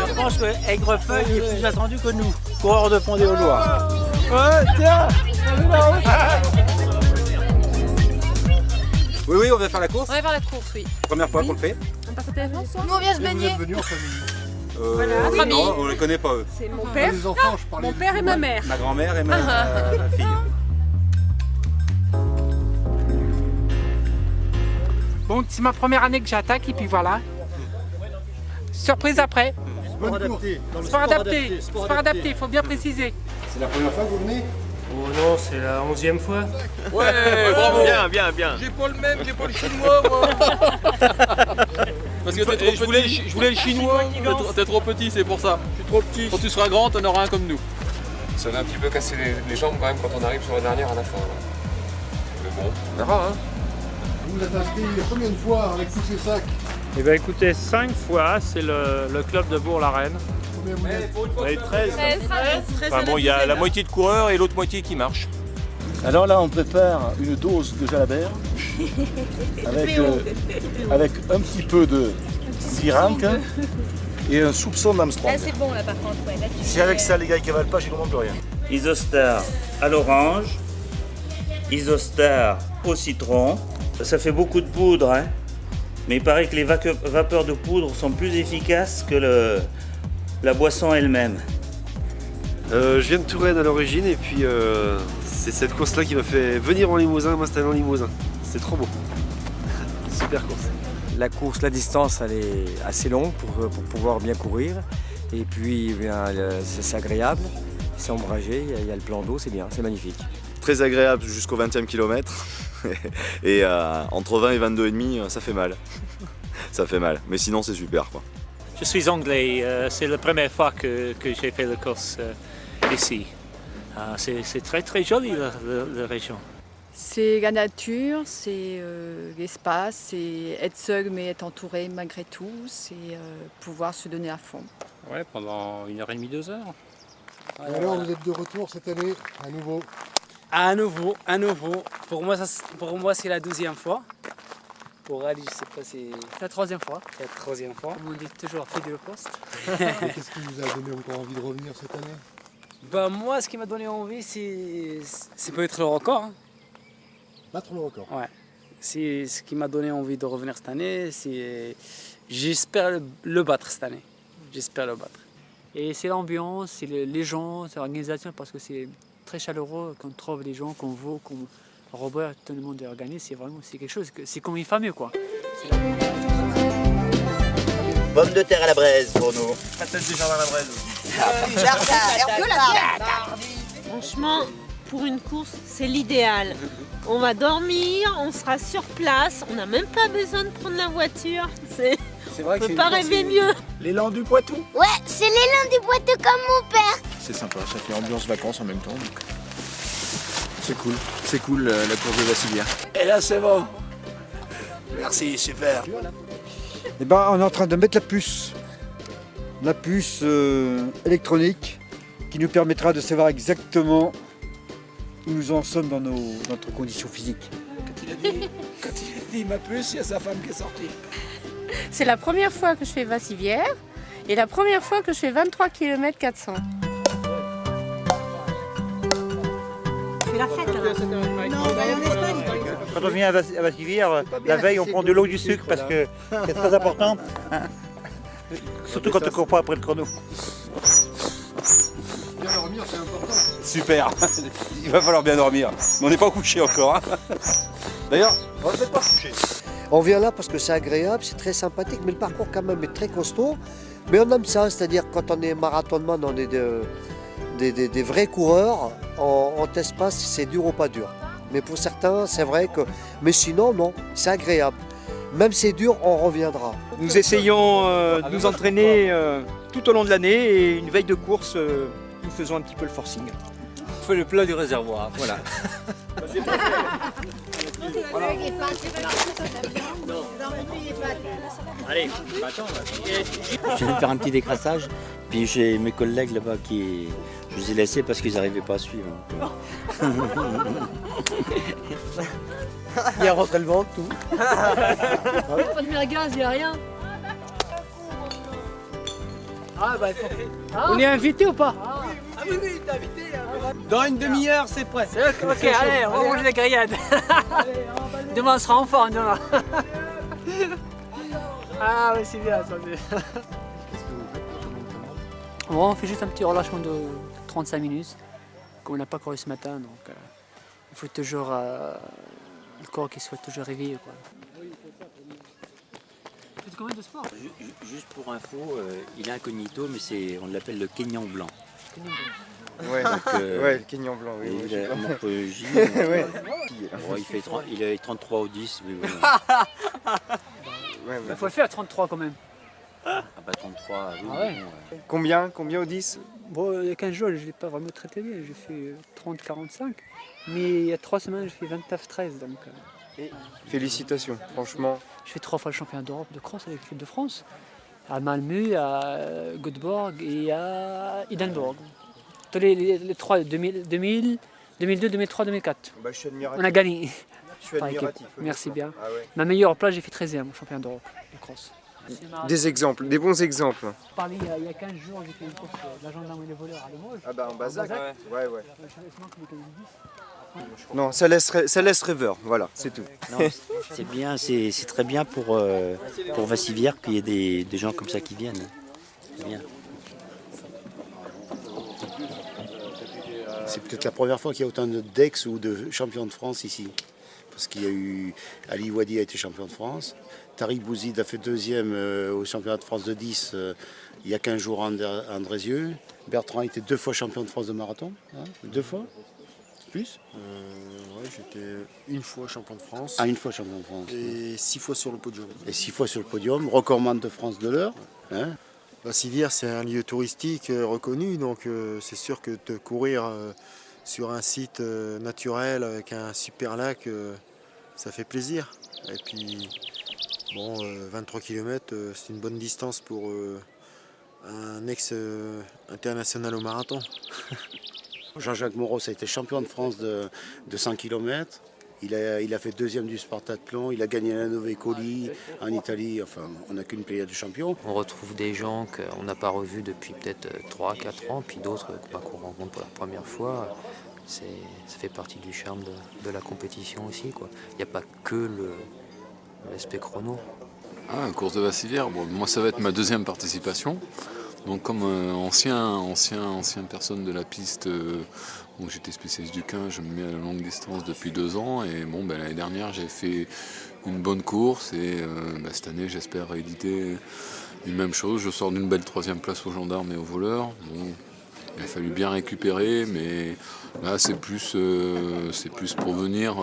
Je pense que Aigrefeuille est plus attendu que nous, coureurs de fondée au Loir. Ouais, tiens. Oui, oui, on va faire la course. On va faire la course, oui. Première fois qu'on le fait. On passe au téléphone, nous on vient se baigner. Vous êtes venus en famille? Voilà, non, on les connaît pas eux. C'est mon père, Les enfants, je parlais mon père et ma mère. Ma grand-mère et ma fille. Bon, c'est ma première année que j'attaque et puis voilà. Surprise après. Sport adapté. Sport adapté, il faut bien préciser. C'est la première fois que vous venez? Oh non, c'est la 11e fois. Ouais, bravo. Bien. J'ai pas le même, j'ai pas le chinois, moi. Parce que je voulais le chinois. T'es trop petit, c'est pour ça. Je suis trop petit. Quand tu seras grand, t'en auras un comme nous. Ça m'a un petit peu cassé les jambes quand même quand on arrive sur la dernière à la fin. Là. Mais bon, on verra. Hein. Vous vous êtes inscrit combien de fois avec tous ces sacs? Eh bien écoutez, 5 fois, c'est le club de Bourg-la-Reine. Combien vous êtes? On est 13. Enfin bon, il y a la moitié de coureurs et l'autre moitié qui marche. Alors là, on prépare une dose de jalabert avec un petit peu de viranque et un soupçon d'Armstrong. Là c'est bon là par contre. Ouais, là, Si avec ça les gars ils cavalent pas, j'y comprends plus rien. Isostar à l'orange, Isostar au citron. Ça fait beaucoup de poudre, hein, mais il paraît que les vapeurs de poudre sont plus efficaces que la boisson elle-même. Je viens de Touraine à l'origine et puis c'est cette course-là qui m'a fait venir en Limousin, m'installer en Limousin. C'est trop beau. Super course. La course, la distance, elle est assez longue pour pouvoir bien courir. Et puis, c'est agréable, c'est ombragé, il y a le plan d'eau, c'est bien, c'est magnifique. Très agréable jusqu'au 20e kilomètre. Et entre 20 et 22,5, ça fait mal. Ça fait mal, mais sinon c'est super, quoi. Je suis anglais, c'est la première fois que j'ai fait la course ici. C'est très très joli la région. C'est la nature, c'est l'espace, c'est être seul mais être entouré malgré tout, c'est pouvoir se donner à fond. Ouais, pendant 1h30, 2 heures. Et alors vous êtes de retour cette année à nouveau? À nouveau. Pour moi, c'est la 12e fois. Pour Ali, je sais pas, c'est la 3e fois. La 3e fois. On dit toujours fait de poste. Qu'est-ce qui vous a donné encore envie de revenir cette année? Bah, moi, ce qui m'a donné envie, c'est peut-être le record. Hein. Battre le record? Ouais. C'est ce qui m'a donné envie de revenir cette année. J'espère le battre cette année. J'espère le battre. Et c'est l'ambiance, c'est les gens, c'est l'organisation, parce que c'est très chaleureux qu'on trouve les gens qu'on voit, comme Robert, tout le monde est organisé, c'est quelque chose, c'est comme une famille quoi. Pommes de terre à la braise pour nous. Patates du jardin à la braise. Franchement, pour une course, c'est l'idéal. On va dormir, on sera sur place, on n'a même pas besoin de prendre la voiture. On ne peut pas rêver mieux. L'élan du Poitou. Ouais, c'est l'élan du Poitou comme mon père. C'est sympa, ça fait ambiance vacances en même temps. Donc. C'est cool la course de Vassivière. Et là c'est bon. Merci, super. Eh ben, on est en train de mettre la puce électronique qui nous permettra de savoir exactement où nous en sommes dans notre condition physique. Quand il a dit ma puce, il y a sa femme qui est sortie. C'est la première fois que je fais Vassivière et la première fois que je fais 23 km 400. C'est la fête là. Quand on vient à Vassivière, la veille on prend de l'eau et du sucre parce que c'est très important. Surtout quand on ne court pas après le chrono. Bien dormir, c'est important. Super. Il va falloir bien dormir. Mais on n'est pas couché encore. D'ailleurs, on ne va pas coucher. On vient là parce que c'est agréable, c'est très sympathique, mais le parcours quand même est très costaud. Mais on aime ça, c'est-à-dire quand on est marathonman, on est des vrais coureurs, on teste pas si c'est dur ou pas dur. Mais pour certains, c'est vrai que... Mais sinon, non, c'est agréable. Même si c'est dur, on reviendra. Nous essayons de nous entraîner tout au long de l'année et une veille de course, nous faisons un petit peu le forcing. On fait le plat du réservoir, voilà. Allez, je vais faire un petit décrassage, puis j'ai mes collègues là-bas qui... Je les ai laissés parce qu'ils n'arrivaient pas à suivre. Il y a rentré le ventre, tout. Pas de merguez, il n'y a rien. Ah bah, on est invité ou pas? Ah oui, t'es invité. Dans une demi-heure, c'est prêt. Ok, allez, on va manger la grillade. Demain, on sera en forme, demain. Ah oui, c'est bien, ça. Bon, on fait juste un petit relâchement de 35 minutes. Comme on n'a pas couru ce matin, donc il faut toujours le corps qui soit toujours réveillé. Quoi. Tu fais combien de sport? Juste pour info, il est incognito, mais on l'appelle le Kenyan blanc. Ouais, ouais, le Kenyan blanc, oui. Il a morphologie. Ouais. Bon, il est 33 au 10, mais bon. Il faut le faire 33 quand même. Ah bah 33, oui. Ah ouais. Combien au 10? Bon, il y a 15 jours, je ne l'ai pas vraiment traité bien. J'ai fait 30-45. Mais il y a 3 semaines, j'ai fait 29-13. Donc, Félicitations, franchement. Je fais 3 fois le championnat d'Europe de cross avec l'équipe de France. À Malmö, à Göteborg et à Edinburgh. Tous les 3, 2000, 2002, 2003, 2004. Bah, je suis admiratif. On a gagné. Je suis admiratif. Merci bien. Ah ouais. Ma meilleure place, j'ai fait 13e au championnat d'Europe de cross. Des exemples, des bons exemples. Parlé il y a 15 jours, j'ai fait une course de la gendarme et les voleurs à Limoges. Ah bah en Bazac, ouais. Non, Non, ça laisse rêveur, voilà, c'est tout. Non, c'est bien, c'est très bien pour Vassivière qu'il y ait des gens comme ça qui viennent. C'est bien. C'est peut-être la première fois qu'il y a autant d'ex ou de champions de France ici. Parce qu'il y a eu... Ali Wadi a été champion de France. Tariq Bouzid a fait 2e au championnat de France de 10 il y a 15 jours à Andrézieux. Bertrand a été 2 fois champion de France de marathon. 2 fois? Plus? Ouais, j'étais 1 fois champion de France. Ah, 1 fois champion de France. Et 6 fois sur le podium. Et 6 fois sur le podium. Recordman de France de l'heure. Vassivière, c'est un lieu touristique reconnu, donc c'est sûr que de courir sur un site naturel avec un super lac, ça fait plaisir. Et puis, bon, 23 km, c'est une bonne distance pour un ex-international au marathon. Jean-Jacques Moreau a été champion de France de 100 km. Il a fait 2e du Spartathlon, il a gagné la Nove Colli en Italie, enfin on n'a qu'une pléiade de champions. On retrouve des gens qu'on n'a pas revus depuis peut-être 3-4 ans, puis d'autres qu'on rencontre pour la première fois. Ça fait partie du charme de la compétition aussi, quoi. Il n'y a pas que l'aspect chrono. Ah, course de Vassivière, bon, moi ça va être ma 2e participation. Donc comme ancien personne de la piste Donc j'étais spécialiste du 15, je me mets à la longue distance depuis 2 ans. Et bon, l'année dernière, j'ai fait une bonne course. Et cette année, j'espère rééditer une même chose. Je sors d'une belle 3e place aux gendarmes et aux voleurs. Bon, il a fallu bien récupérer, mais là, c'est plus pour venir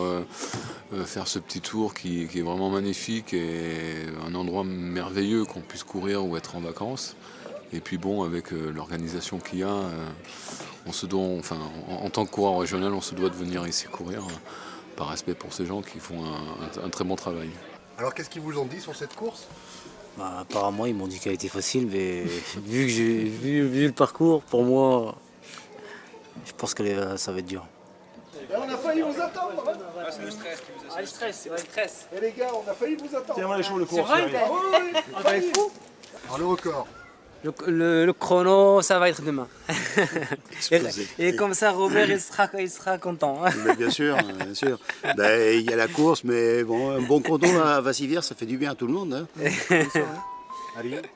faire ce petit tour qui est vraiment magnifique et un endroit merveilleux qu'on puisse courir ou être en vacances. Et puis bon, avec l'organisation qu'il y a, on se doit, enfin, en tant que coureur régional, on se doit de venir ici courir par respect pour ces gens qui font un très bon travail. Alors qu'est-ce qu'ils vous ont dit sur cette course? Apparemment, ils m'ont dit qu'elle était facile, mais vu que j'ai vu le parcours, pour moi, je pense que ça va être dur. Et on a failli vous attendre. C'est le stress qui vous a... le stress, c'est le stress. Et les gars, on a failli vous attendre. C'est vraiment les chevaux de course. C'est vrai, On va être fou. Alors le record. Le chrono, ça va être demain. Explosé. Et comme ça, Robert, il sera content. Mais bien sûr, bien sûr. Il y a la course, mais bon, un bon chrono à Vassivière, ça fait du bien à tout le monde.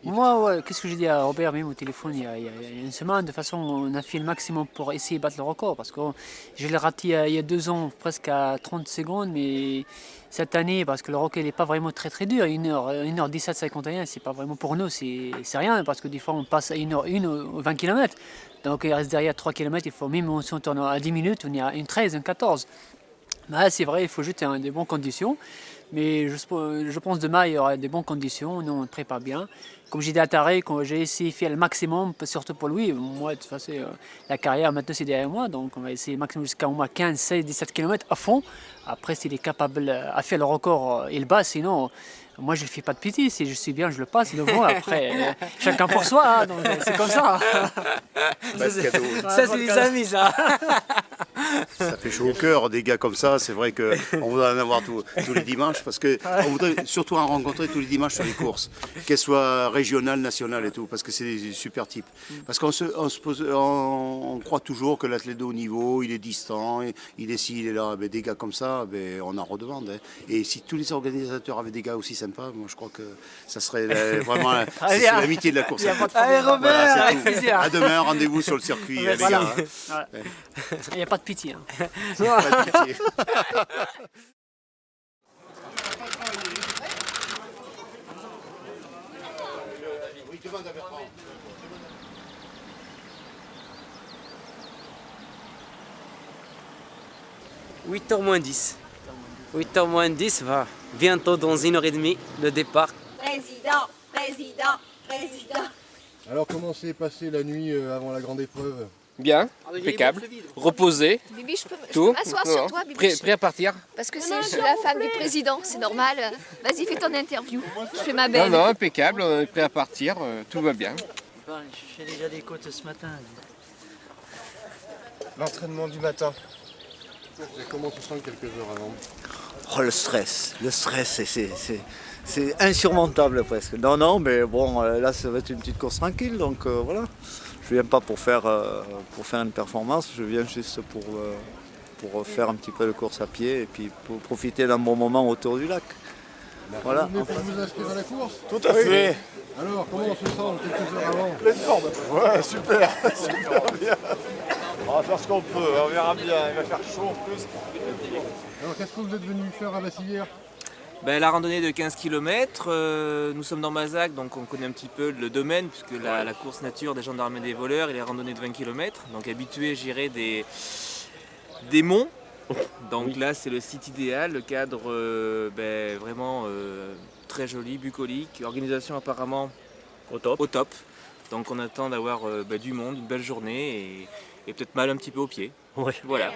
Moi, ouais, qu'est-ce que j'ai dit à Robert même au téléphone il y a une semaine? De toute façon, on a fait le maximum pour essayer de battre le record. Parce que je l'ai raté il y a 2 ans, presque à 30 secondes. Mais cette année, parce que le record n'est pas vraiment très dur, 1h17,51, c'est pas vraiment pour nous, c'est rien. Parce que des fois, on passe à 1h01 aux 20 km. Donc il reste derrière 3 km, il faut même si on tourne à 10 minutes, on est à 1,13, 1,14. Bah, c'est vrai, il faut juste des bonnes conditions. Mais je pense demain, il y aura des bonnes conditions. Nous, on prépare bien. Comme j'ai dit à Tarek, j'ai essayé de faire le maximum, surtout pour lui. Moi, de toute façon, la carrière, maintenant, c'est derrière moi. Donc, on va essayer maximum jusqu'à au moins 15, 16, 17 km à fond. Après, s'il est capable à faire le record, il bat. Sinon, moi, je ne fais pas de pitié. Si je suis bien, je le passe. Devant, après, chacun pour soi. Hein, donc, c'est comme ça. Ça, c'est les amis, ça. Ça fait chaud au cœur, des gars comme ça. C'est vrai qu'on voudrait en avoir tous les dimanches parce qu'on voudrait surtout en rencontrer tous les dimanches sur les courses, qu'elles soient régionales, nationales et tout, parce que c'est des super types. Parce on croit toujours que l'athlète de haut niveau, il est distant, il est ci, il est là. Mais des gars comme ça, on en redemande. Hein. Et si tous les organisateurs avaient des gars aussi sympas, moi je crois que ça serait vraiment c'est l'amitié de la course. Allez Robert, voilà, avec plaisir. À demain, rendez-vous sur le circuit, les voilà. gars. Hein. Ouais. Il n'y a pas de pitié. Hein. Pas de pitié. « 8h moins 10. 8h moins 10, va. Bientôt dans 1h30, le départ. Président, président, président. Alors comment s'est passée la nuit avant la grande épreuve? Bien, impeccable, reposé, Bibi, je peux tout. m'asseoir sur toi, Bibi. Prêt à partir? Parce que c'est je suis la femme du président, c'est normal. Vas-y, fais ton interview. Je fais ma belle. Non, impeccable, on est prêt à partir, tout va bien. Je fais déjà des côtes ce matin. L'entraînement du matin. Et comment tu sens quelques heures avant? Oh, le stress, c'est insurmontable presque. Non, mais bon, là ça va être une petite course tranquille, donc voilà. Je viens pas pour faire une performance, je viens juste pour faire un petit peu de course à pied et puis pour profiter d'un bon moment autour du lac. Voilà. Vous venez pour vous inscrire à la course? Tout à fait. Alors, comment on se sent quelques heures avant? Pleine forme. Ouais, super, super bien. On va faire ce qu'on peut, on verra bien, il va faire chaud en plus. Alors, qu'est-ce que vous êtes venu faire à Vassivière? La randonnée de 15 km, nous sommes dans Mazac, donc on connaît un petit peu le domaine, puisque la course nature des gendarmes et des voleurs et les randonnées de 20 km, donc habitué à gérer des monts. Donc là c'est le site idéal, le cadre vraiment très joli, bucolique, organisation apparemment au top. Donc on attend d'avoir du monde, une belle journée et peut-être mal un petit peu aux pieds. Ouais. Voilà.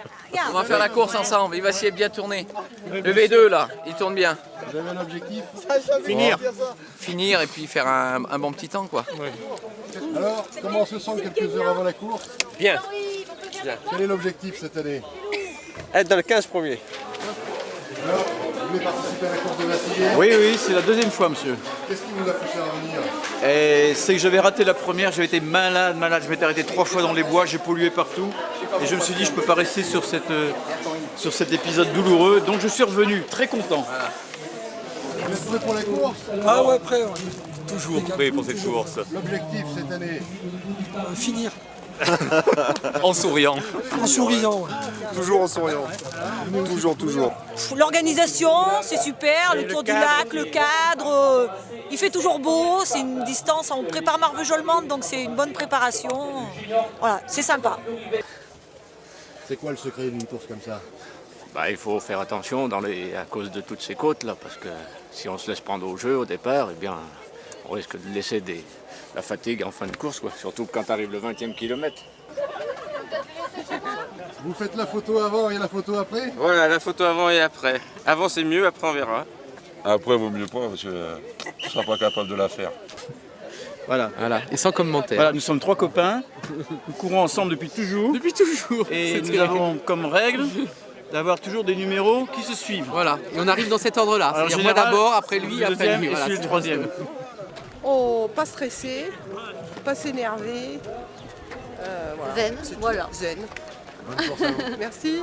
On va faire la course ensemble, il va s'y bien tourner. Le V2 là, il tourne bien. Vous avez un objectif? Finir et puis faire un bon petit temps quoi. Ouais. Alors, comment on se sent quelques heures avant la course? Bien. Quel est l'objectif cette année? Être dans le 15 premiers. Alors, vous voulez participer à la course de Vassivière? Oui, c'est la 2e fois, monsieur. Qu'est-ce qui vous a poussé à revenir? C'est que j'avais raté la première, j'avais été malade. Je m'étais arrêté 3 fois dans les bois, j'ai pollué partout. Et je me suis dit, je ne peux pas rester sur cet épisode douloureux. Donc je suis revenu, très content. Vous êtes prêt pour la course? Ah ouais, prêt. Ouais. Toujours prêt pour cette course. L'objectif cette année? Finir. En souriant. En souriant. Toujours en souriant. Toujours. L'organisation, c'est super, le tour du lac, le cadre, il fait toujours beau, c'est une distance, on prépare Marvejols-Mende, donc c'est une bonne préparation. Voilà, c'est sympa. C'est quoi le secret d'une course comme ça? Il faut faire attention à cause de toutes ces côtes là, parce que si on se laisse prendre au jeu au départ, eh bien, on risque de laisser la fatigue en fin de course, quoi. Surtout quand arrive le 20e kilomètre. Vous faites la photo avant et la photo après? Voilà, la photo avant et après. Avant c'est mieux, après on verra. Après, vaut mieux pas parce que tu ne seras pas capable de la faire. Voilà. Et sans commentaire. Voilà, nous sommes 3 copains, nous courons ensemble depuis toujours. Et nous avons comme règle d'avoir toujours des numéros qui se suivent. Voilà, et on arrive dans cet ordre-là. C'est-à-dire moi d'abord, après lui, après lui. Et Voilà, celui le troisième. Oh, pas stressé, pas s'énerver. Zen, voilà. Zen. Merci.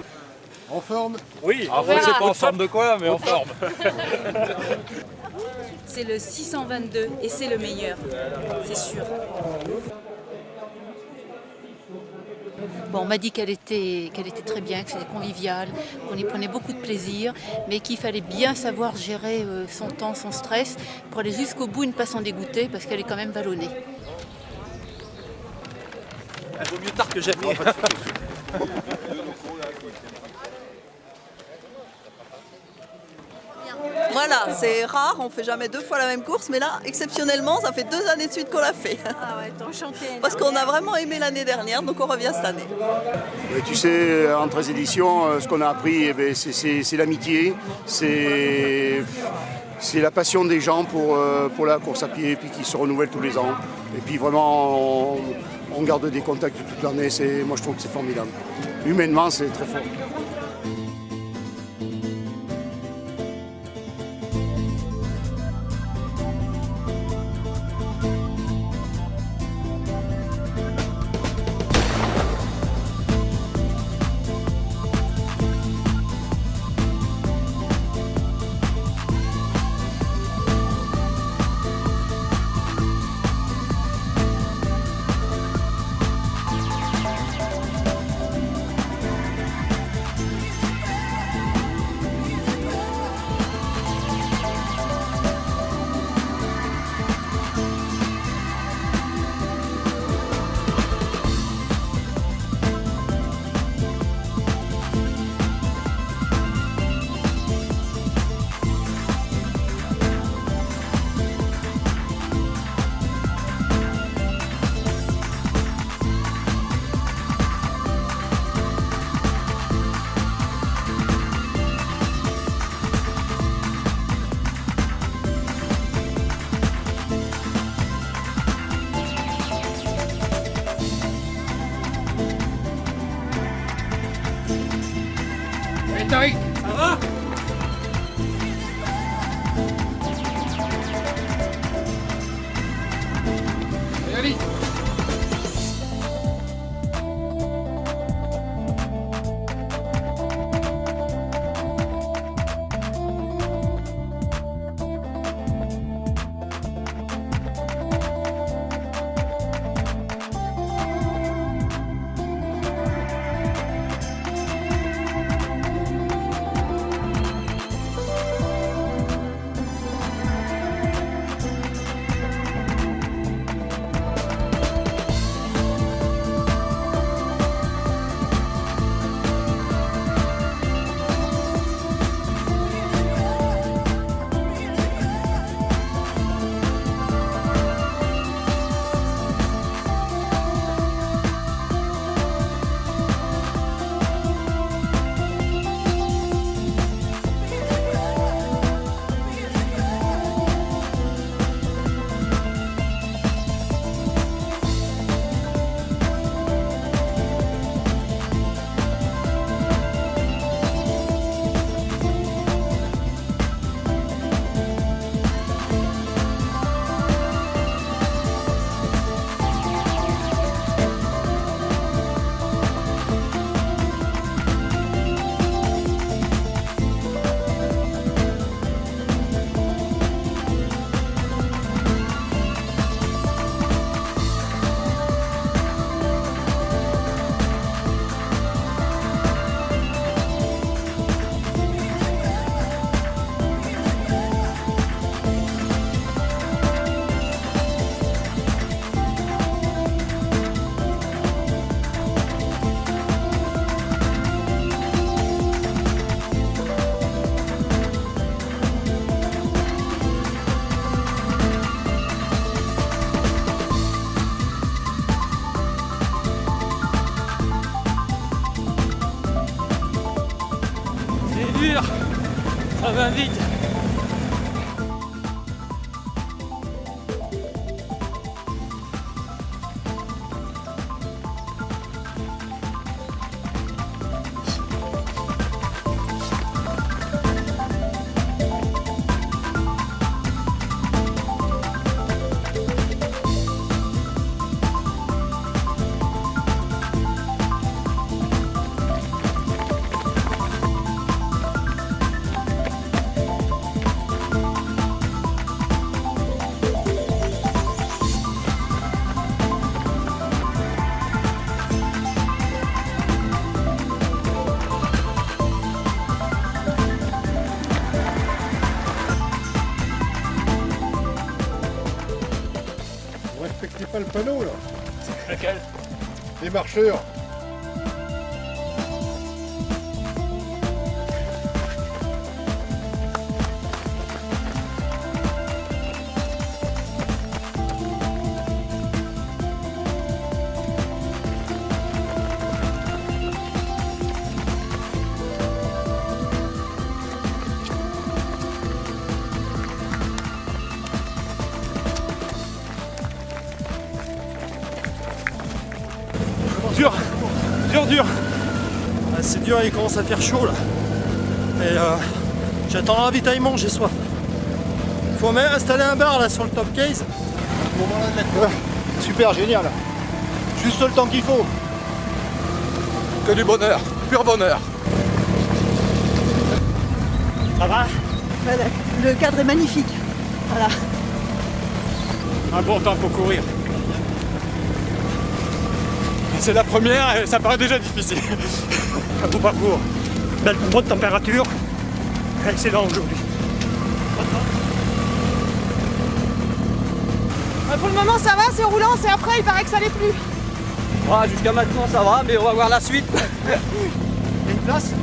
En forme? Oui, en fait, c'est pas en forme de quoi, mais en forme. C'est le 622 et c'est le meilleur, c'est sûr. Bon, on m'a dit qu'elle était très bien, que c'était convivial, qu'on y prenait beaucoup de plaisir, mais qu'il fallait bien savoir gérer son temps, son stress, pour aller jusqu'au bout et ne pas s'en dégoûter, parce qu'elle est quand même vallonnée. Elle vaut mieux tard que jamais. Voilà, c'est rare, on fait jamais 2 fois la même course, mais là, exceptionnellement, ça fait 2 années de suite qu'on l'a fait. Ah ouais, t'es enchantée. Parce qu'on a vraiment aimé l'année dernière, donc on revient cette année. Et tu sais, en 13 éditions, ce qu'on a appris, c'est l'amitié, c'est la passion des gens pour la course à pied, et puis qui se renouvelle tous les ans. Et puis vraiment, on garde des contacts toute l'année, moi je trouve que c'est formidable. Humainement, c'est très fort. Tariq, ça va? Allez, va vite. Vous respectez pas le panneau là. Lequel? Les marcheurs. Dur. C'est dur, il commence à faire chaud là. Et j'attends le ravitaillement, j'ai soif. Il faut même installer un bar là sur le top case. Super, génial. Juste le temps qu'il faut. Que du bonheur, pur bonheur. Ça va? Le cadre est magnifique. Voilà. Un bon temps pour courir. C'est la première et ça paraît déjà difficile. Un beau parcours, bonne température, excellent aujourd'hui. Pour le moment ça va, c'est roulant, c'est après, il paraît que ça l'est plus. Jusqu'à maintenant ça va, mais on va voir la suite. Il y a une place? Je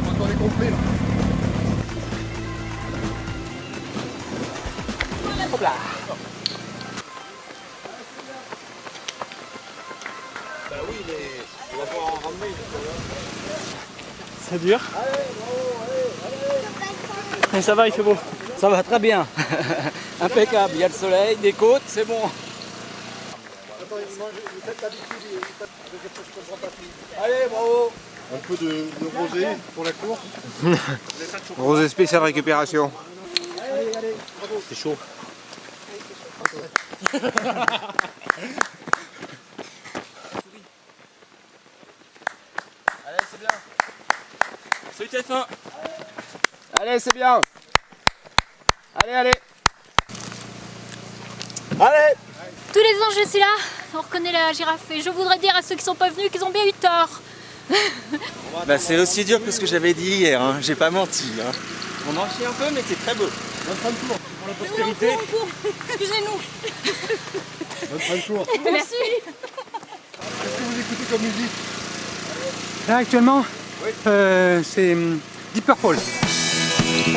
crois qu'on est complet là. Hop là. C'est dur. Mais ça va, il fait beau. Ça va très bien. Impeccable, il y a le soleil, des côtes, c'est bon. Allez, bravo. Un peu de rosé pour la course. Rosé spécial récupération. Allez, bravo. C'est chaud. Allez, c'est bien. Salut TF1. Allez, c'est bien. Allez. Allez. Tous les ans je suis là, on reconnaît la girafe et je voudrais dire à ceux qui sont pas venus qu'ils ont bien eu tort. C'est aussi dur que ce que j'avais dit hier, hein. J'ai pas menti. Hein. On en chie un peu mais c'est très beau. Bonne fin de tour. Pour la postérité. Excusez-nous. Bonne fin de tour. Merci. Qu'est-ce que vous écoutez comme musique? Là actuellement, c'est Deep Purple. Il y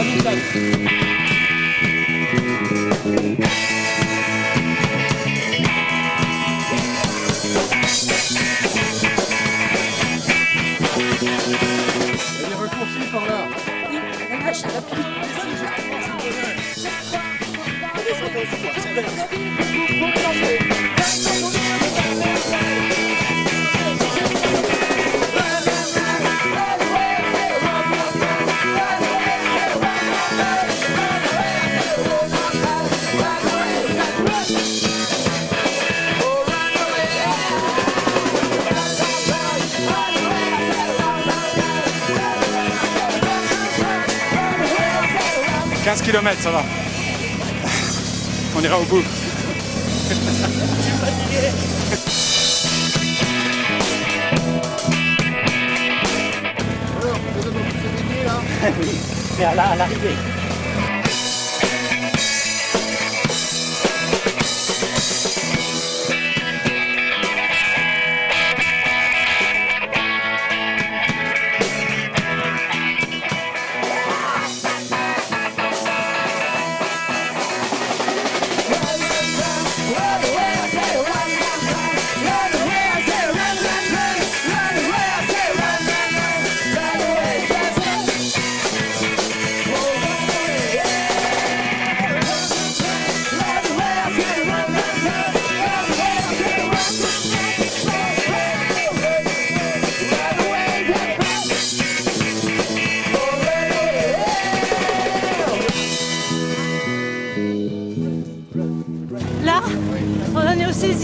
a des raccourcis par là. « 15 km, ça va. On ira au bout. Alors, vous avez notre sérénité là? Oui, mais à l'arrivée.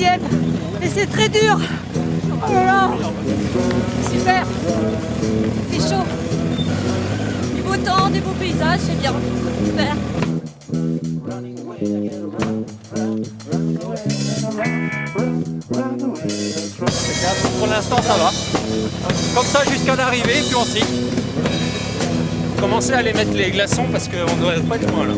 deuxième. Et c'est très dur. Oh là là. Super. C'est chaud. Du beau temps, des beaux paysages, c'est bien. Super. Pour l'instant, ça va. Comme ça jusqu'à l'arrivée, puis on signe. Commencer à aller mettre les glaçons parce qu'on doit pas être loin là.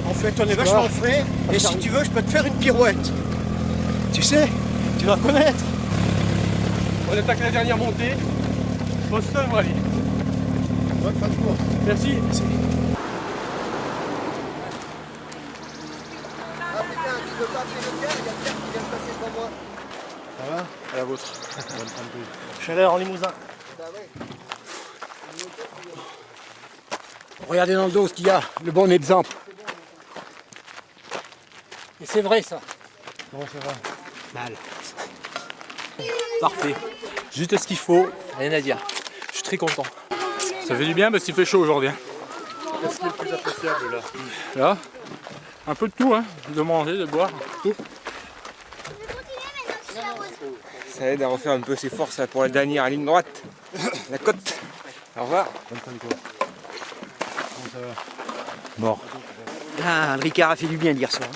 En fait, on est vachement frais et si tu veux, je peux te faire une pirouette. Tu sais, tu vas connaître. On attaque la dernière montée. Boston, Rally. Bonne fin de course. Merci. Ah putain, tu peux pas appeler le gars, il y a Pierre qui vient de passer devant moi. Ça va? À la vôtre. Bonne fin de course. Chaleur en Limousin. Bah ouais. Regardez dans le dos ce qu'il y a, le bon exemple. Et c'est vrai ça. Comment ça va? Mal. Parfait. Juste ce qu'il faut, rien à dire. Je suis très content. Ça fait du bien parce qu'il fait chaud aujourd'hui. Qu'est-ce qui est le plus appréciable là? Là, un peu de tout, hein. De manger, de boire, tout. Ça aide à refaire un peu ses forces pour la dernière ligne droite. La côte. Au revoir. Bonne fin de course. Comment ça va? Mort. Ah, le Ricard a fait du bien hier soir.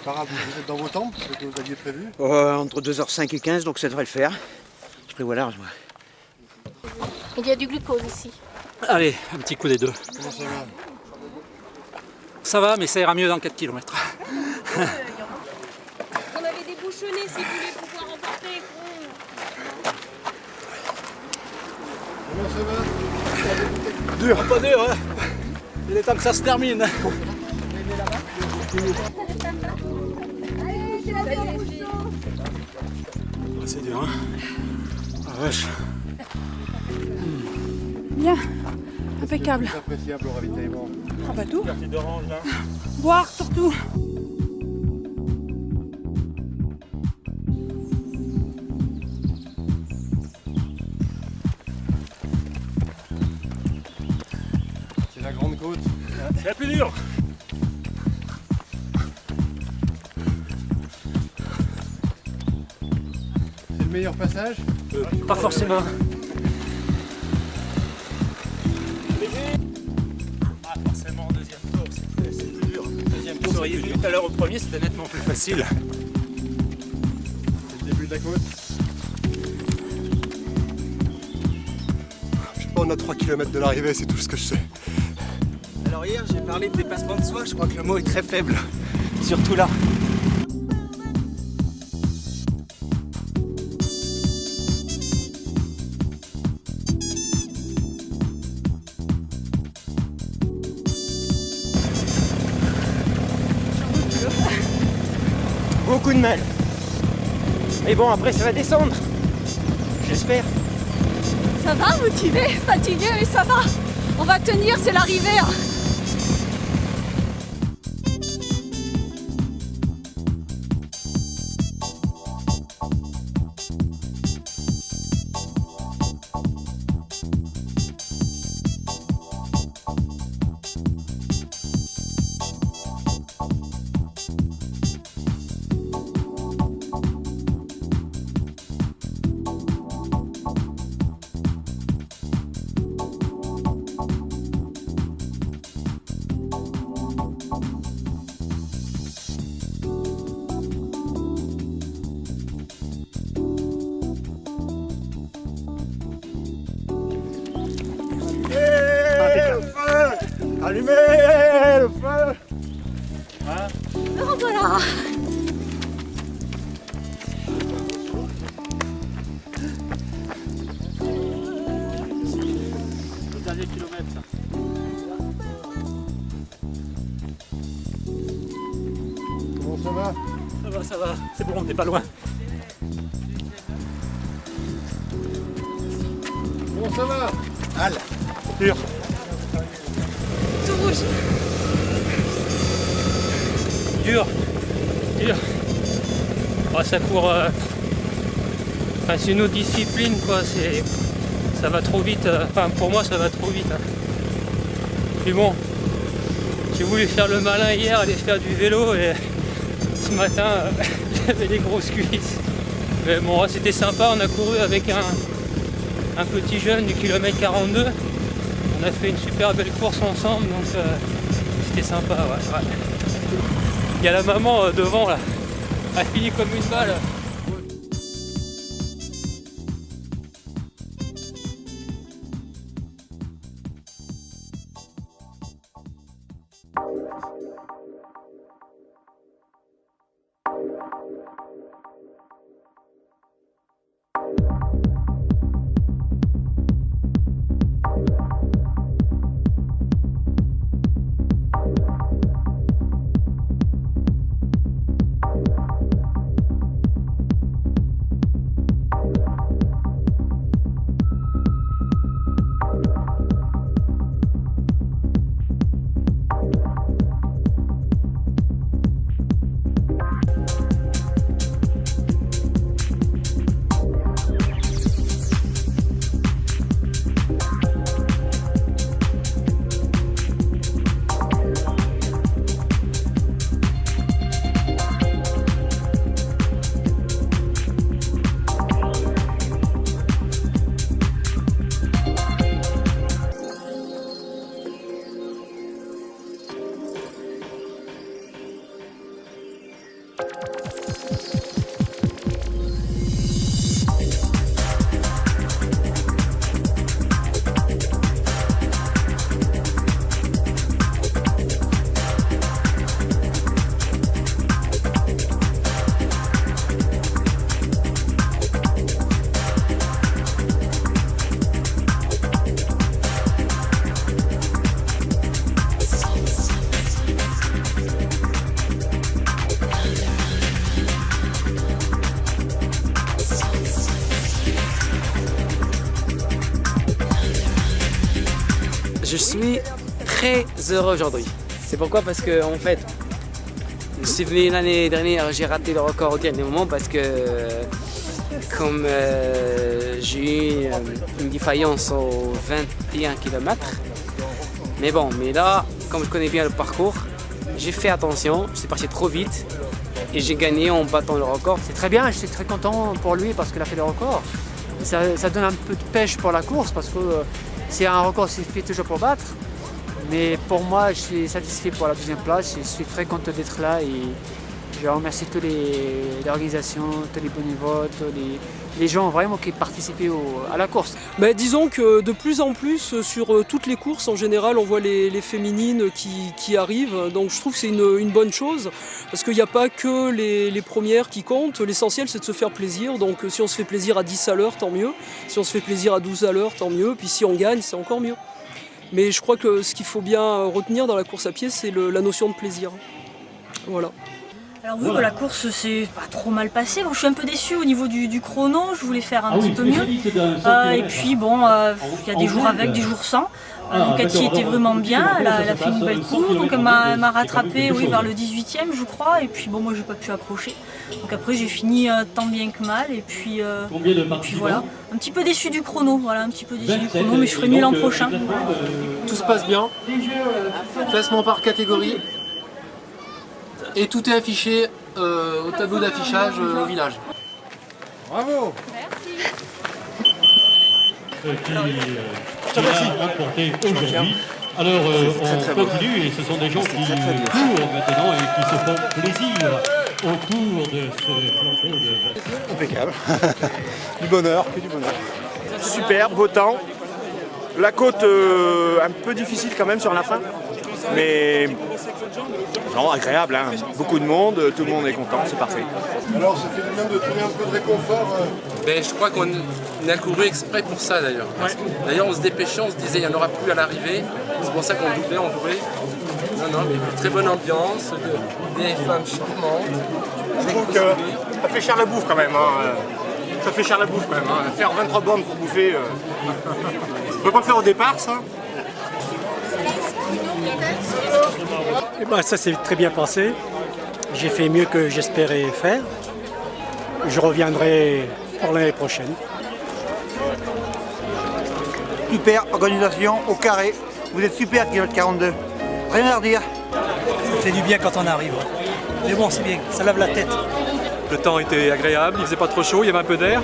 Pas grave, vous êtes dans vos temps, ce que vous aviez prévu? Entre 2h05 et 15, donc ça devrait le faire. Je prévois large, moi. Il y a du glucose ici. Allez, un petit coup des deux. Comment ça va? Ça va, mais ça ira mieux dans 4 km. On avait des bouchonnets si vous voulez pouvoir emporter. Comment ça va? Dur. Pas dur, hein. Il est temps que ça se termine. C'est dur, hein. Ah vache. Bien, impeccable. C'est appréciable au ravitaillement. Ah bah tout. Carte d'orange là. Boire surtout. C'est la grande côte. C'est la plus dure. C'est le meilleur passage? Pas forcément. Ah, forcément, deuxième tour, c'est plus dur. Deuxième tour, vous auriez vu tout à l'heure au premier, c'était nettement plus facile. C'est le début de la côte. Je sais pas, on a 3 km de l'arrivée, c'est tout ce que je sais. Alors hier, j'ai parlé de dépassement de soi, je crois que le mot est très faible. Surtout là. Beaucoup de mal. Mais bon, après, ça va descendre. J'espère. Ça va, motivé, fatigué, mais ça va. On va tenir, c'est l'arrivée. Hein. Allumez le feu. Me revoilà. Le dernier kilomètre. Comment ça va? Ça va, c'est bon, on n'est pas loin. Comment ça va? Al. Dur. Tout rouge. Dur. Oh, ça court. Enfin, c'est une autre discipline, quoi. Ça va trop vite. Enfin, pour moi, ça va trop vite. Hein. Puis bon, j'ai voulu faire le malin hier, aller faire du vélo, et ce matin, j'avais des grosses cuisses. Mais bon, c'était sympa. On a couru avec un petit jeune du kilomètre 42. On a fait une super belle course ensemble, donc c'était sympa. Ouais. Il y a la maman devant là, elle finit comme une balle. Je suis très heureux aujourd'hui. C'est pourquoi? Parce que en fait, je suis venu l'année dernière, j'ai raté le record au dernier moment parce que comme j'ai eu une défaillance aux 21 km. Mais bon, là, comme je connais bien le parcours, j'ai fait attention, je suis parti trop vite et j'ai gagné en battant le record. C'est très bien, je suis très content pour lui parce qu'il a fait le record. Ça donne un peu de pêche pour la course parce que c'est un record, c'est fait toujours pour battre. Mais pour moi, je suis satisfait pour la deuxième place. Je suis très content d'être là et je remercie toutes les organisations, tous les bénévoles, les gens vraiment qui participaient à la course. Mais disons que de plus en plus sur toutes les courses en général on voit les féminines qui arrivent, donc je trouve que c'est une bonne chose parce qu'il n'y a pas que les premières qui comptent, l'essentiel c'est de se faire plaisir, donc si on se fait plaisir à 10 à l'heure tant mieux, si on se fait plaisir à 12 à l'heure tant mieux, puis si on gagne c'est encore mieux. Mais je crois que ce qu'il faut bien retenir dans la course à pied c'est la notion de plaisir. Voilà. Alors oui, la course s'est pas trop mal passée. Bon, je suis un peu déçue au niveau du chrono, je voulais faire un petit peu mieux. Et puis bon, il y a des jours avec, des jours sans. Donc Cathy était vraiment bien, elle a fait une belle course, donc elle m'a rattrapé vers le 18e je crois. Et puis bon, moi j'ai pas pu accrocher. Donc après j'ai fini tant bien que mal. Et puis voilà, un petit peu déçu du chrono, mais je ferai mieux l'an prochain. Tout se passe bien, classement par catégorie. Et tout est affiché au tableau d'affichage au village. Bravo! Qui a remporté aujourd'hui. Alors on continue et ce sont des gens qui courent maintenant et qui se font plaisir autour de ce plateau de... Impeccable. Du bonheur, que du bonheur. Super, beau temps. La côte un peu difficile quand même sur la fin. mais non, agréable, hein. Beaucoup de monde, tout le monde est content, c'est parfait. Alors ça fait du bien de trouver un peu de réconfort. Ben, je crois qu'on a couru exprès pour ça d'ailleurs. D'ailleurs on se dépêchait, on se disait il n'y en aura plus à l'arrivée. C'est pour ça qu'on doublait. Non, mais très bonne ambiance, des femmes charmantes. Je trouve que ça fait cher la bouffe quand même. Hein. Ça fait cher la bouffe quand même. Hein. Faire 23 bornes pour bouffer, on peut pas le faire au départ ça. Et ben, ça s'est très bien passé. J'ai fait mieux que j'espérais faire. Je reviendrai pour l'année prochaine. Super organisation au carré. Vous êtes super, kilomètre 42. Rien à redire. Ça fait du bien quand on arrive. Mais bon, c'est bien, ça lave la tête. Le temps était agréable, il faisait pas trop chaud, il y avait un peu d'air.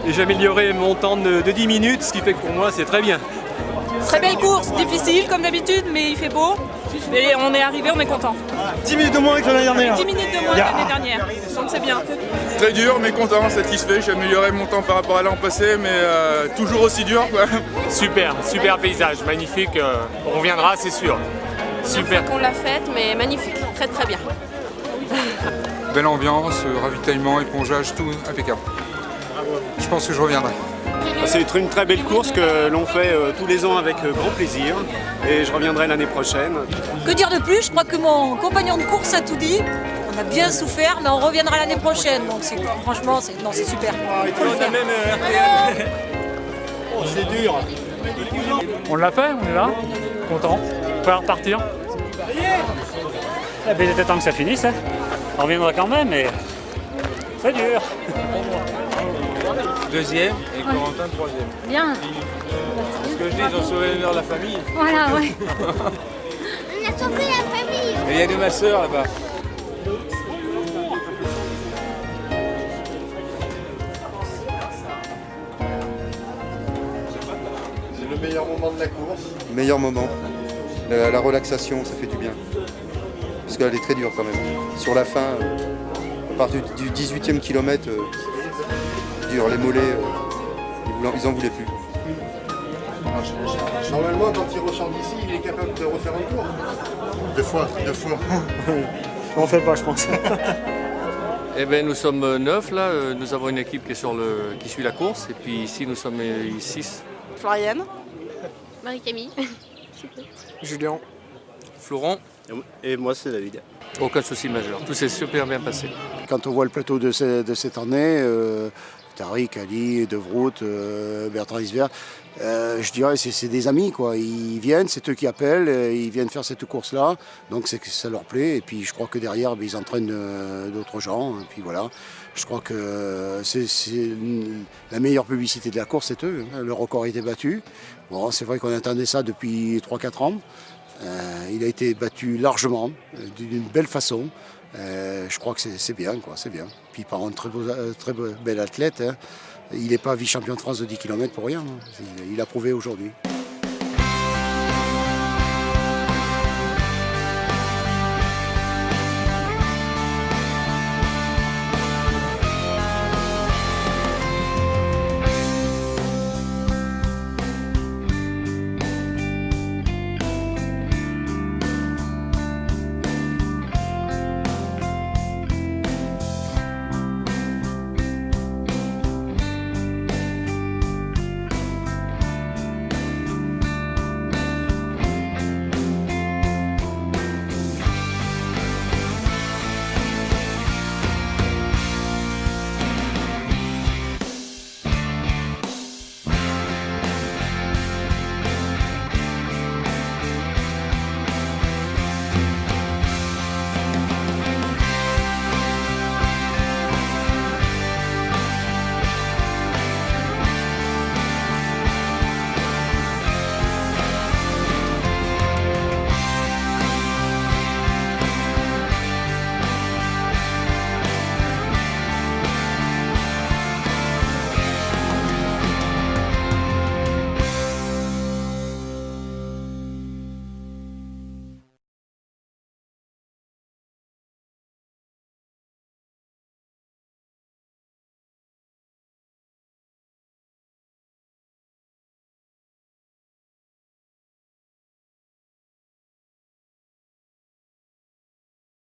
Et j'ai amélioré mon temps de 10 minutes, ce qui fait que pour moi c'est très bien. Très belle course, difficile comme d'habitude, mais il fait beau. Et on est arrivé, on est content. 10 minutes de moins que l'année dernière. 10 minutes de moins que l'année dernière, donc c'est bien. Très dur, mais content, satisfait. J'ai amélioré mon temps par rapport à l'an passé, mais toujours aussi dur, quoi. Super paysage, magnifique. On reviendra, c'est sûr. Super. On l'a faite, mais magnifique, très très bien. Belle ambiance, ravitaillement, épongeage, tout impeccable. Je pense que je reviendrai. C'est une très belle course que l'on fait tous les ans avec grand plaisir et je reviendrai l'année prochaine. Que dire de plus? Je crois que mon compagnon de course a tout dit. On a bien souffert, mais on reviendra l'année prochaine. Donc franchement, c'est super. Faut le faire. Oh, c'est dur. On l'a fait, on est là, content, prêt à repartir. Eh bien, il était temps que ça finisse. Hein. On reviendra quand même, mais c'est dur. Deuxième et Corentin troisième. Bien. Ce que je dis, ils ont sauvé l'honneur de la famille. Voilà, ouais. On a sauvé la famille. Et il y a de ma soeur là-bas. C'est le meilleur moment de la course. Meilleur moment. La relaxation, ça fait du bien. Parce qu'elle est très dure quand même. Sur la fin, à partir du 18e kilomètre, dur, les mollets, ils en voulaient plus. Normalement, quand il ressort d'ici, il est capable de refaire un tour. Deux fois. On fait pas, je pense. Eh bien, nous sommes 9 là, nous avons une équipe qui suit la course, et puis ici nous sommes 6. Floriane. Marie-Camille. Julien. Florent. Et moi, c'est David. Aucun souci majeur, tout s'est super bien passé. Quand on voit le plateau de cette année, Tariq, Ali, De Vroot, Bertrand Isvert, je dirais que c'est des amis, quoi. Ils viennent, c'est eux qui appellent, ils viennent faire cette course-là, donc ça leur plaît. Et puis je crois que derrière, ils entraînent d'autres gens. Et puis voilà, je crois que c'est la meilleure publicité de la course, c'est eux. Le record a été battu. Bon, c'est vrai qu'on attendait ça depuis 3-4 ans. Il a été battu largement, d'une belle façon. Je crois que c'est bien, quoi, c'est bien. Puis par un très bel athlète, hein. Il n'est pas vice-champion de France de 10 km pour rien. Hein. Il a prouvé aujourd'hui.